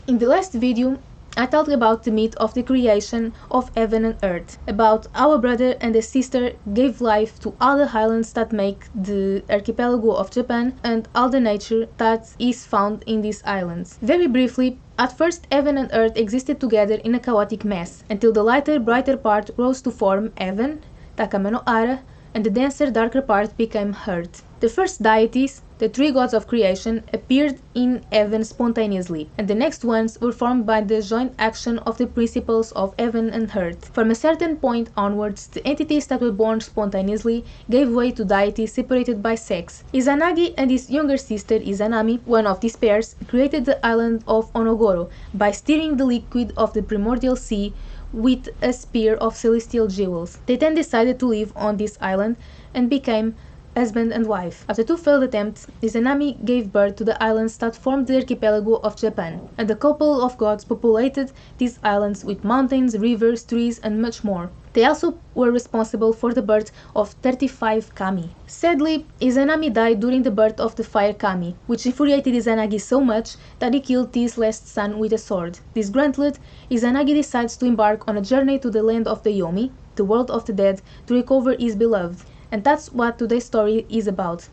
In the last video, I talked about the myth of the creation of heaven and earth, about how a brother and a sister gave life to all the islands that make the archipelago of Japan and all the nature that is found in these islands. Very briefly, at first heaven and earth existed together in a chaotic mess, until the lighter, brighter part rose to form heaven, Takama no Ara, and the denser, darker part became earth. The first deities, the three gods of creation, appeared in heaven spontaneously, and the next ones were formed by the joint action of the principles of heaven and earth. From a certain point onwards, the entities that were born spontaneously gave way to deities separated by sex. Izanagi and his younger sister Izanami, one of these pairs, created the island of Onogoro by stirring the liquid of the primordial sea with a spear of celestial jewels. They then decided to live on this island and became husband and wife. After two failed attempts, Izanami gave birth to the islands that formed the archipelago of Japan, and the couple of gods populated these islands with mountains, rivers, trees, and much more. They also were responsible for the birth of 35 kami. Sadly, Izanami died during the birth of the fire kami, which infuriated Izanagi so much that he killed his last son with a sword. Disgruntled, Izanagi decides to embark on a journey to the land of the Yomi, the world of the dead, to recover his beloved. And that's what today's story is about.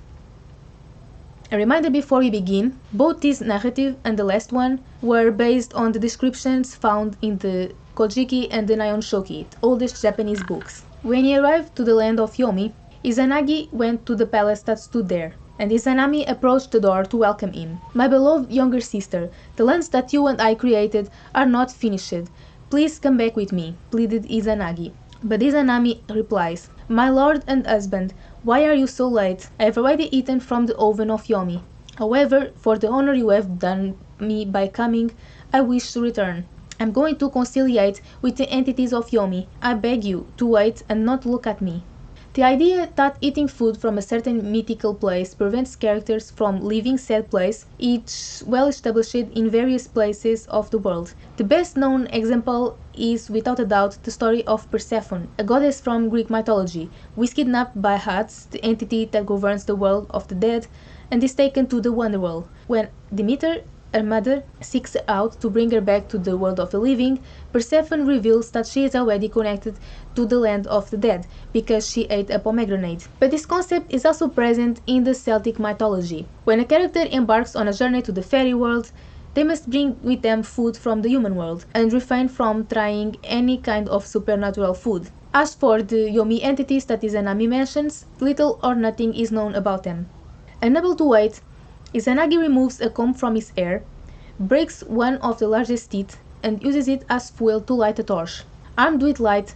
A reminder before we begin, both this narrative and the last one were based on the descriptions found in the Kojiki and the Nihon Shoki, the oldest Japanese books. When he arrived to the land of Yomi, Izanagi went to the palace that stood there, and Izanami approached the door to welcome him. "My beloved younger sister, the lands that you and I created are not finished. Please come back with me," pleaded Izanagi. But Izanami replies, "My lord and husband, why are you so late? I have already eaten from the oven of Yomi. However, for the honor you have done me by coming, I wish to return. I'm going to conciliate with the entities of Yomi. I beg you to wait and not look at me." The idea that eating food from a certain mythical place prevents characters from leaving said place is well established in various places of the world. The best known example is without a doubt the story of Persephone, a goddess from Greek mythology, who is kidnapped by Hades, the entity that governs the world of the dead, and is taken to the Underworld. When Demeter, her mother, seeks her out to bring her back to the world of the living, Persephone reveals that she is already connected to the land of the dead, because she ate a pomegranate. But this concept is also present in the Celtic mythology. When a character embarks on a journey to the fairy world, they must bring with them food from the human world, and refrain from trying any kind of supernatural food. As for the Yomi entities that Izanami mentions, little or nothing is known about them. Unable to wait, Izanagi removes a comb from his hair, breaks one of the largest teeth, and uses it as fuel to light a torch. Armed with light,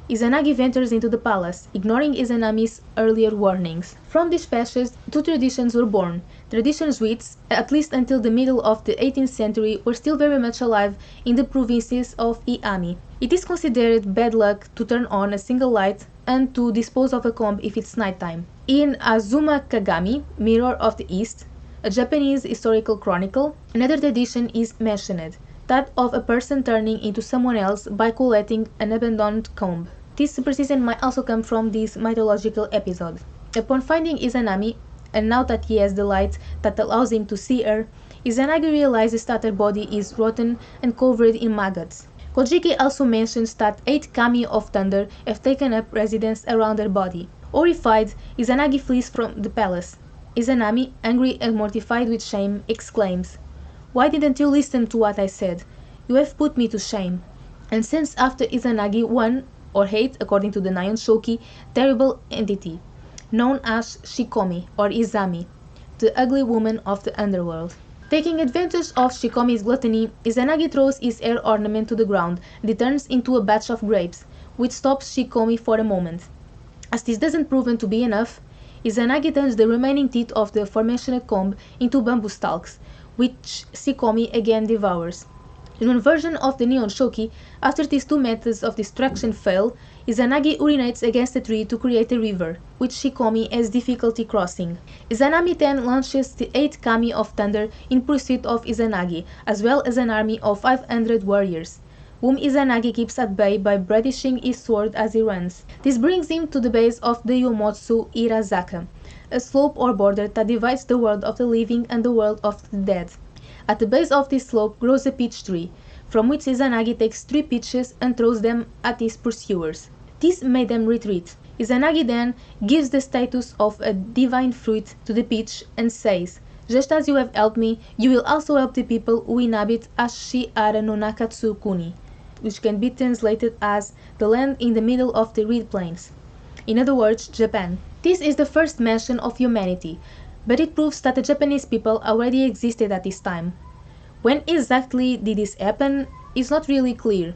Izanagi ventures into the palace, ignoring Izanami's earlier warnings. From this passage, two traditions were born. Traditions which, at least until the middle of the 18th century, were still very much alive in the provinces of Iami. It is considered bad luck to turn on a single light and to dispose of a comb if it's nighttime. In Azuma Kagami, Mirror of the East, a Japanese historical chronicle, another tradition is mentioned, that of a person turning into someone else by collecting an abandoned comb. This superstition might also come from this mythological episode. Upon finding Izanami, and now that he has the light that allows him to see her, Izanagi realizes that her body is rotten and covered in maggots. Kojiki also mentions that 8 kami of thunder have taken up residence around her body. Horrified, Izanagi flees from the palace. Izanami, angry and mortified with shame, exclaims, "Why didn't you listen to what I said? You have put me to shame," and sends after Izanagi one, or 8 according to the Nihon Shoki, terrible entity, known as Shikomi or Izami, the ugly woman of the underworld. Taking advantage of Shikomi's gluttony, Izanagi throws his hair ornament to the ground and it turns into a batch of grapes, which stops Shikomi for a moment. As this doesn't prove to be enough, Izanagi turns the remaining teeth of the aforementioned comb into bamboo stalks, which Shikomi again devours. In one version of the Nihon Shoki, after these two methods of destruction fail, Izanagi urinates against a tree to create a river, which Shikomi has difficulty crossing. Izanami then launches the 8 kami of thunder in pursuit of Izanagi, as well as an army of 500 warriors, whom Izanagi keeps at bay by brandishing his sword as he runs. This brings him to the base of the Yomotsu Irazaka, a slope or border that divides the world of the living and the world of the dead. At the base of this slope grows a peach tree, from which Izanagi takes 3 peaches and throws them at his pursuers. This made them retreat. Izanagi then gives the status of a divine fruit to the peach and says, "Just as you have helped me, you will also help the people who inhabit Ashi Ara no Nakatsu Kuni," which can be translated as the land in the middle of the Reed Plains. In other words, Japan. This is the first mention of humanity, but it proves that the Japanese people already existed at this time. When exactly did this happen is not really clear.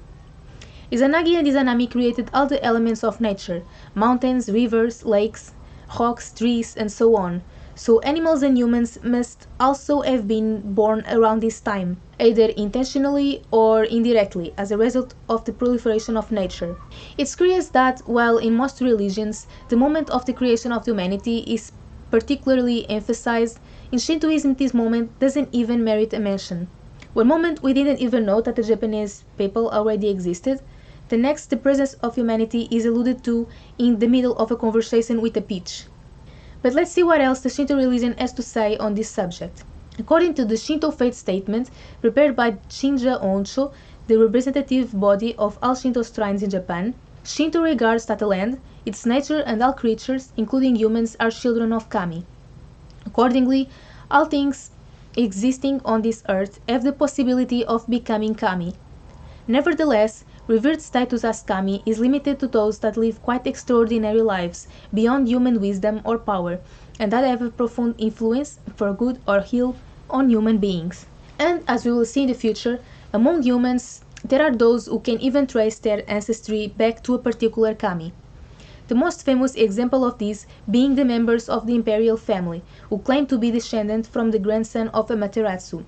Izanagi and Izanami created all the elements of nature: mountains, rivers, lakes, rocks, trees, and so on. So animals and humans must also have been born around this time, either intentionally or indirectly, as a result of the proliferation of nature. It's curious that, while in most religions the moment of the creation of humanity is particularly emphasized, in Shintoism this moment doesn't even merit a mention. One moment we didn't even know that the Japanese people already existed, the next the presence of humanity is alluded to in the middle of a conversation with a peach. But let's see what else the Shinto religion has to say on this subject. According to the Shinto faith statement prepared by Shinja Onsho, the representative body of all Shinto shrines in Japan, Shinto regards that the land, its nature and all creatures, including humans, are children of Kami. Accordingly, all things existing on this earth have the possibility of becoming Kami. Nevertheless, revered status as Kami is limited to those that live quite extraordinary lives beyond human wisdom or power, and that have a profound influence, for good or ill, on human beings. And as we will see in the future, among humans there are those who can even trace their ancestry back to a particular Kami. The most famous example of this being the members of the imperial family, who claim to be descendant from the grandson of Amaterasu,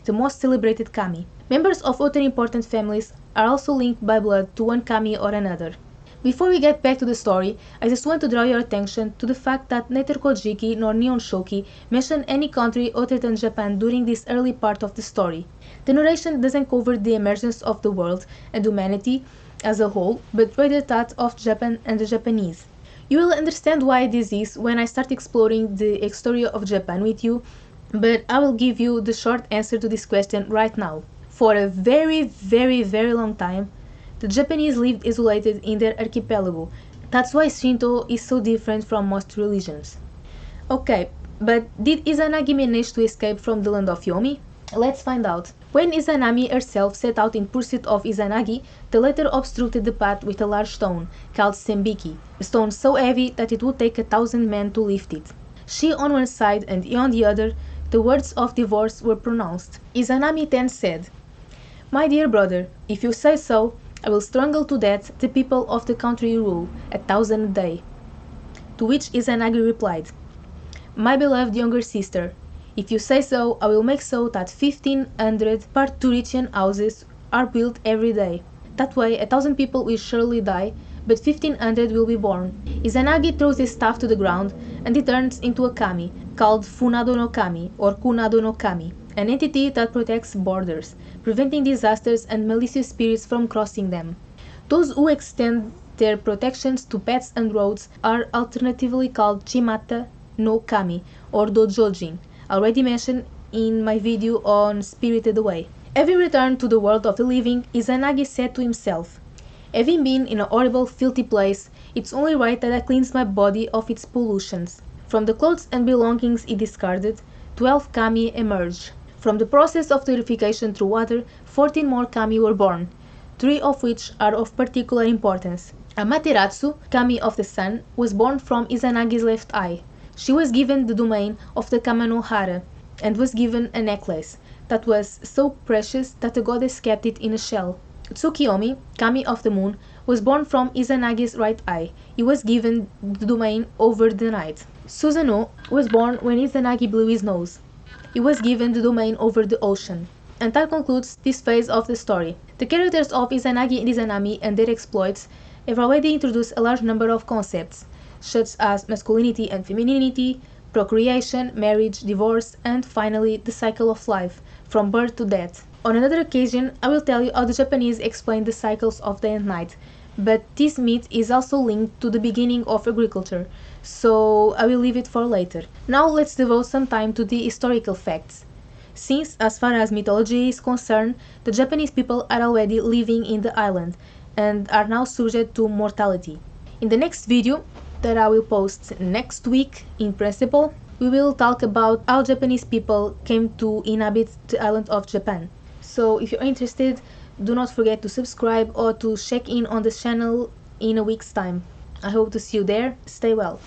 the most celebrated Kami. Members of other important families are also linked by blood to one Kami or another. Before we get back to the story, I just want to draw your attention to the fact that neither Kojiki nor Nihon Shoki mention any country other than Japan during this early part of the story. The narration doesn't cover the emergence of the world and humanity as a whole, but rather that of Japan and the Japanese. You will understand why this is when I start exploring the history of Japan with you, but I will give you the short answer to this question right now. For a very long time, the Japanese lived isolated in their archipelago. That's why Shinto is so different from most religions. Okay, but did Izanagi manage to escape from the land of Yomi? Let's find out. When Izanami herself set out in pursuit of Izanagi, the latter obstructed the path with a large stone, called Sembiki, a stone so heavy that it would take 1,000 men to lift it. She on one side and he on the other, the words of divorce were pronounced. Izanami then said, "My dear brother, if you say so, I will strangle to death the people of the country you rule, 1,000 a day." To which Izanagi replied, "My beloved younger sister, if you say so, I will make so that 1,500 parturition houses are built every day. That way 1,000 people will surely die, but 1,500 will be born." Izanagi throws his staff to the ground, and it turns into a kami, called Funado no Kami or Kunado no Kami, an entity that protects borders, preventing disasters and malicious spirits from crossing them. Those who extend their protections to paths and roads are alternatively called Chimata no Kami or Dojojin, already mentioned in my video on Spirited Away. Having returned to the world of the living, Izanagi said to himself, "Having been in a horrible, filthy place, it's only right that I cleanse my body of its pollutions." From the clothes and belongings he discarded, 12 kami emerged. From the process of purification through water, 14 more kami were born, 3 of which are of particular importance. Amaterasu, kami of the sun, was born from Izanagi's left eye. She was given the domain of the Kamanohara, and was given a necklace that was so precious that the goddess kept it in a shell. Tsukiyomi, kami of the moon, was born from Izanagi's right eye. He was given the domain over the night. Susanoo was born when Izanagi blew his nose. He was given the domain over the ocean. And that concludes this phase of the story. The characters of Izanagi and Izanami and their exploits have already introduced a large number of concepts, such as masculinity and femininity, procreation, marriage, divorce, and finally the cycle of life, from birth to death. On another occasion, I will tell you how the Japanese explain the cycles of day and night, but this myth is also linked to the beginning of agriculture, so I will leave it for later. Now let's devote some time to the historical facts. since, as far as mythology is concerned, the Japanese people are already living in the island and are now subject to mortality. In the next video, that I will post next week in principle, we will talk about how Japanese people came to inhabit the island of Japan. So if you're interested, do not forget to subscribe or to check in on this channel in a week's time. I hope to see you there. Stay well.